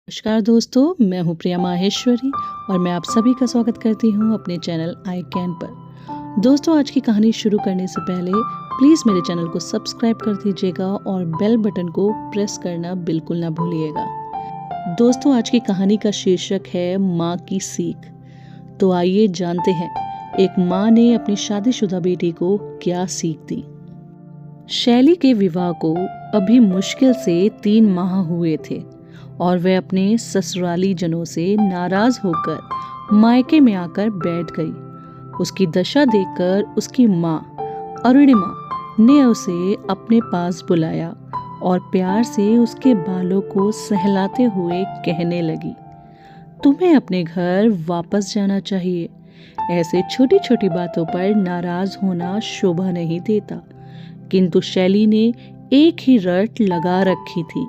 नमस्कार दोस्तों, मैं हूँ प्रिया माहेश्वरी और मैं आप सभी का स्वागत करती हूँ अपने चैनल आई कैन पर। दोस्तों, आज की कहानी शुरू करने से पहले प्लीज़ मेरे चैनल को सब्सक्राइब कर दीजिएगा और बेल बटन को प्रेस करना बिल्कुल ना भूलिएगा। दोस्तों, आज की कहानी का शीर्षक है माँ की सीख। तो आइए जानते हैं एक माँ ने अपनी शादीशुदा बेटी को क्या सीख दी। शैली के विवाह को अभी मुश्किल से 3 माह हुए थे और वह अपने ससुराली जनों से नाराज होकर मायके में आकर बैठ गई। उसकी दशा देखकर उसकी माँ अरुणिमा ने उसे अपने पास बुलाया और प्यार से उसके बालों को सहलाते हुए कहने लगी, तुम्हें अपने घर वापस जाना चाहिए। ऐसे छोटी छोटी बातों पर नाराज होना शोभा नहीं देता। किंतु शैली ने एक ही रट लगा रखी थी,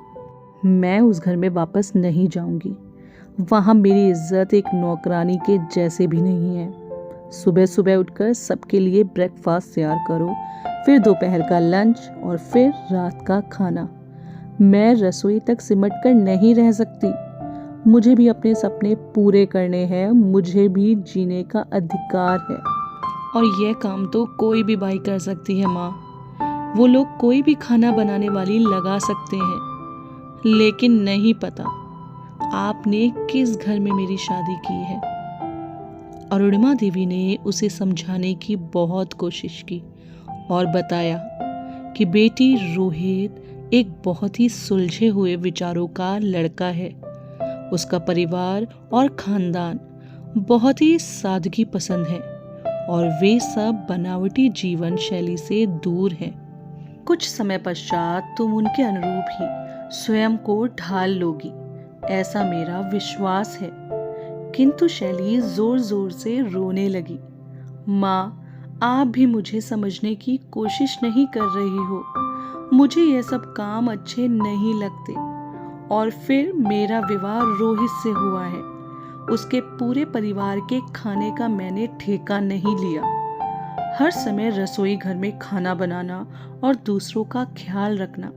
मैं उस घर में वापस नहीं जाऊंगी। वहां मेरी इज्जत एक नौकरानी के जैसे भी नहीं है। सुबह सुबह उठकर सबके लिए ब्रेकफास्ट तैयार करो, फिर दोपहर का लंच और फिर रात का खाना। मैं रसोई तक सिमट कर नहीं रह सकती। मुझे भी अपने सपने पूरे करने हैं, मुझे भी जीने का अधिकार है। और यह काम तो कोई भी बाई कर सकती है माँ। वो लोग कोई भी खाना बनाने वाली लगा सकते हैं, लेकिन नहीं पता आपने किस घर में मेरी शादी की है। अरुणिमा देवी ने उसे समझाने की बहुत कोशिश की और बताया कि बेटी रोहित एक बहुत ही सुलझे हुए विचारों का लड़का है। उसका परिवार और खानदान बहुत ही सादगी पसंद है और वे सब बनावटी जीवन शैली से दूर हैं। कुछ समय पश्चात तुम उनके अनुरूप ही स्वयं को ढाल लोगी, ऐसा मेरा विश्वास है। किंतु शैली जोर जोर से रोने लगी। माँ, आप भी मुझे समझने की कोशिश नहीं कर रही हो। मुझे यह सब काम अच्छे नहीं लगते। और फिर मेरा विवाह रोहित से हुआ है। उसके पूरे परिवार के खाने का मैंने ठेका नहीं लिया। हर समय रसोई घर में खाना बनाना और दूसरों का ख्याल रखना,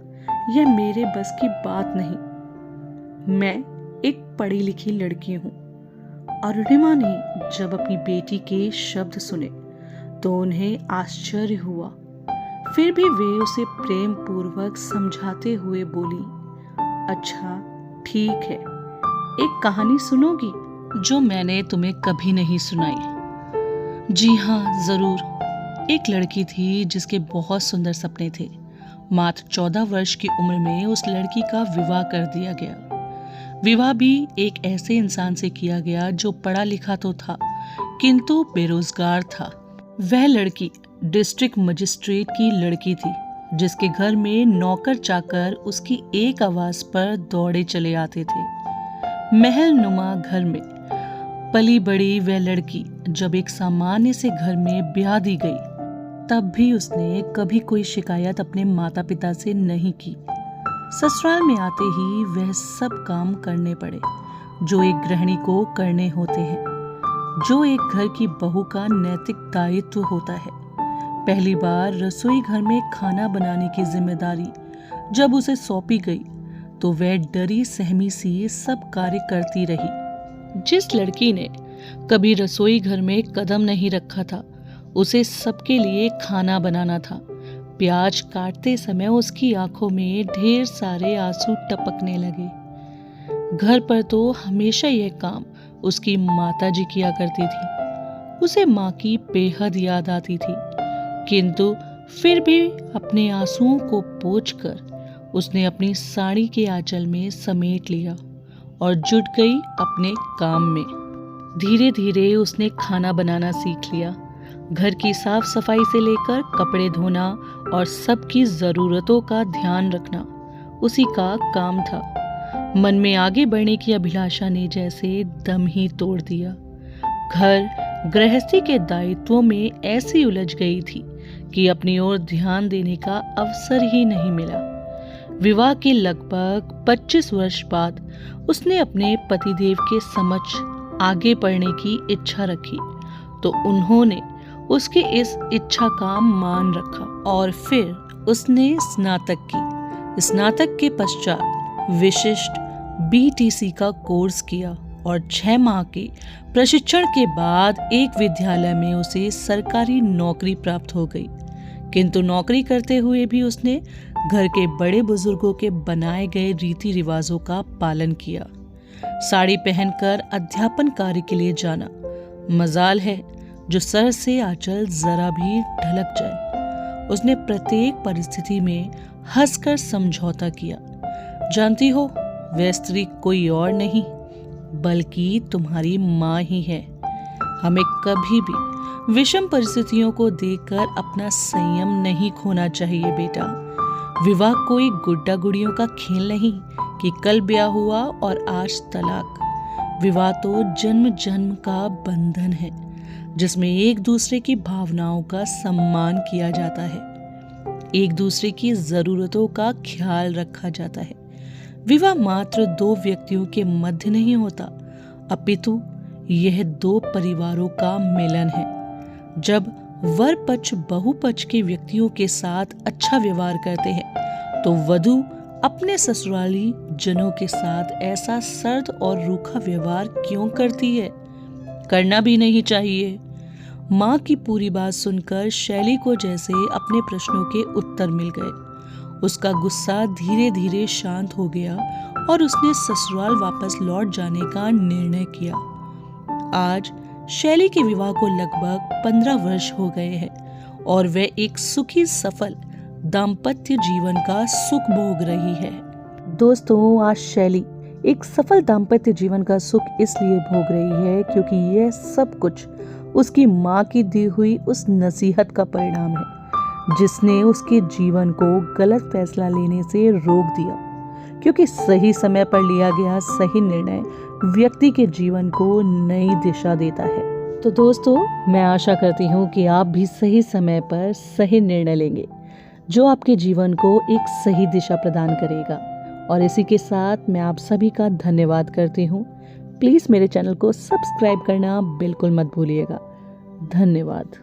यह मेरे बस की बात नहीं। मैं एक पढ़ी लिखी लड़की हूँ। अरुणिमा ने जब अपनी बेटी के शब्द सुने तो उन्हें आश्चर्य हुआ। फिर भी वे उसे प्रेम पूर्वक समझाते हुए बोली, अच्छा ठीक है, एक कहानी सुनोगी जो मैंने तुम्हें कभी नहीं सुनाई? जी हाँ, जरूर। एक लड़की थी जिसके बहुत सुंदर सपने थे। मात्र 14 वर्ष की उम्र में उस लड़की का विवाह कर दिया गया। विवाह भी एक ऐसे इंसान से किया गया जो पढ़ा लिखा तो था किंतु बेरोजगार था। वह लड़की डिस्ट्रिक्ट मजिस्ट्रेट की लड़की थी जिसके घर में नौकर चाकर उसकी एक आवाज पर दौड़े चले आते थे। महल नुमा घर में पली बड़ी वह लड़की जब एक सामान्य से घर में ब्याह दी गई, तब भी उसने कभी कोई शिकायत अपने माता पिता से नहीं की। ससुराल में आते ही वह सब काम करने पड़े जो एक गृहिणी को करने होते हैं, जो एक घर की बहू का नैतिक दायित्व होता है। पहली बार रसोई घर में खाना बनाने की जिम्मेदारी जब उसे सौंपी गई तो वह डरी सहमी सी सब कार्य करती रही। जिस लड़की ने कभी रसोई घर में कदम नहीं रखा था, उसे सबके लिए खाना बनाना था। प्याज काटते समय उसकी आंखों में ढेर सारे आंसू टपकने लगे। घर पर तो हमेशा यह काम उसकी माताजी किया करती थी। उसे माँ की बेहद याद आती थी, किंतु फिर भी अपने आंसुओं को पोंछकर उसने अपनी साड़ी के आंचल में समेट लिया और जुट गई अपने काम में। धीरे धीरे उसने खाना बनाना सीख लिया। घर की साफ सफाई से लेकर कपड़े धोना और सबकी जरूरतों का ध्यान रखना उसी का काम था। मन में आगे बढ़ने की अभिलाषा ने जैसे दम ही तोड़ दिया। घर गृहस्थी के दायित्वों में ऐसी उलझ गई थी कि अपनी ओर ध्यान देने का अवसर ही नहीं मिला। विवाह के लगभग 25 वर्ष बाद उसने अपने पतिदेव के समक्ष आगे बढ़ने की इच्छा रखी तो उन्होंने उसकी इस इच्छा का मान रखा और फिर उसने स्नातक की। स्नातक के पश्चात विशिष्ट BTC का कोर्स किया और 6 माह के प्रशिक्षण के बाद एक विद्यालय में उसे सरकारी नौकरी प्राप्त हो गई। किंतु नौकरी करते हुए भी उसने घर के बड़े बुजुर्गों के बनाए गए रीति रिवाजों का पालन किया। साड़ी पहनकर अध्यापन कार्य के लिए जाना, मजाल है जो सर से आंचल जरा भी ढलक जाए। उसने प्रत्येक परिस्थिति में हंसकर समझौता किया। जानती हो, वह स्त्री कोई और नहीं बल्कि तुम्हारी माँ ही है। हमें कभी भी विषम परिस्थितियों को देखकर अपना संयम नहीं खोना चाहिए बेटा। विवाह कोई गुड्डा गुड़ियों का खेल नहीं कि कल ब्याह हुआ और आज तलाक। विवाह तो जन्म जन्म का बंधन है जिसमें एक दूसरे की भावनाओं का सम्मान किया जाता है, एक दूसरे की जरूरतों का ख्याल रखा जाता है। विवाह मात्र 2 व्यक्तियों के मध्य नहीं होता, अपितु यह 2 परिवारों का मिलन है। जब वर पक्ष बहु पक्ष के व्यक्तियों के साथ अच्छा व्यवहार करते हैं तो वधू अपने ससुराली जनों के साथ ऐसा सर्द और रूखा व्यवहार क्यों करती है? करना भी नहीं चाहिए। माँ की पूरी बात सुनकर शैली को जैसे अपने प्रश्नों के उत्तर मिल गए। उसका गुस्सा धीरे धीरे शांत हो गया और उसने ससुराल वापस लौट जाने का निर्णय किया। आज शैली के विवाह को लगभग 15 वर्ष हो गए हैं और वह एक सुखी सफल दाम्पत्य जीवन का सुख भोग रही है। दोस्तों, आज शैली एक सफल दाम्पत्य जीवन का सुख इसलिए भोग रही है क्योंकि यह सब कुछ उसकी माँ की दी हुई उस नसीहत का परिणाम है जिसने उसके जीवन को गलत फैसला लेने से रोक दिया। क्योंकि सही समय पर लिया गया सही निर्णय व्यक्ति के जीवन को नई दिशा देता है। तो दोस्तों, मैं आशा करती हूँ कि आप भी सही समय पर सही निर्णय लेंगे जो आपके जीवन को एक सही दिशा प्रदान करेगा। और इसी के साथ मैं आप सभी का धन्यवाद करती हूँ। प्लीज़ मेरे चैनल को सब्सक्राइब करना बिल्कुल मत भूलिएगा। धन्यवाद।